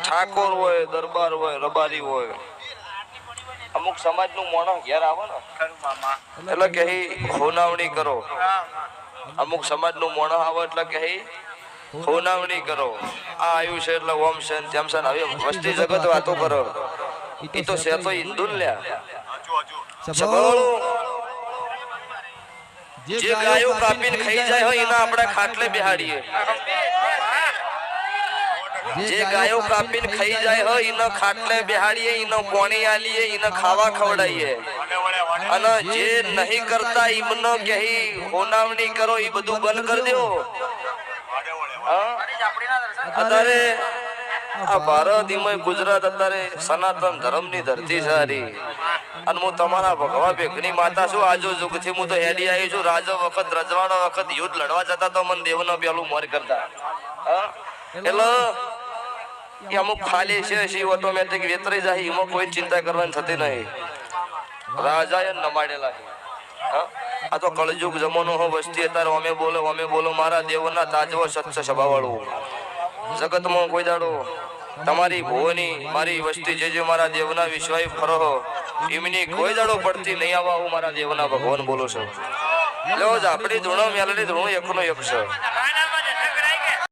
ઠાકોર હોય, દરબાર હોય, રબારી હોય, અમુક સમાજનું મોણસ ઘેર આવે ને એટલે કે હોનાવણી કરો. અમુક સમાજનું મોણસ આવે એટલે કે હોનાવણી કરો. આ આવ્યું છે એટલે ઓમ છે તેમ છે. હવે વસ્તી જગત વાતો કરો, એ તો છે તો હિન્દુ લ્યા. જે ગાયો કાપીને ખાઈ જાય હોય એના આપણે ખાટલે બેહાડીએ. જે ગાયો કાપીને ખાઈ જાય હોય એના ખાટલે બેહાડીએ, એનો પોણી આલીએ, એને ખાવા ખવડાવીએ. અને જે નહીં કરતા એમનો કે હોનાવણી કરો, એ બધું બંધ કરી દો. અત્યારે આ ભારત એમાં ગુજરાત અત્યારે સનાતન ધર્મની ધરતી સારી. અને હું તમારા ભગવા ભેગની માતા છું. આજો યુગથી હું તો હેડી આવી છું. રાજો વખત રજવાડો વખત યુદ્ધ લડવા જતા તો મને દેવનો પેલું મોર કરતા. એટલે અમુક ખાલી છે ઓટોમેટિક વેતરી જાય, એમાં કોઈ ચિંતા કરવાની થતી નહીં. રાજાએ નમાડેલા છે. આ તો કળયુગ જમાનો હો. વસ્તી અત્યારે અમે બોલો મારા દેવના તાજવો સત્ય સભા વાળું. જગતમાં કોઈ દાડો તમારી ભુવની મારી વસ્તી જે મારા દેવના વિશ્વાય ફરો એમની કોઈ દાડો પડતી નહીં આવવા હું મારા દેવના ભગવાન બોલું છું. એટલે આપણી ધૂણો મેલડી ધૂણો એકનો એક છે.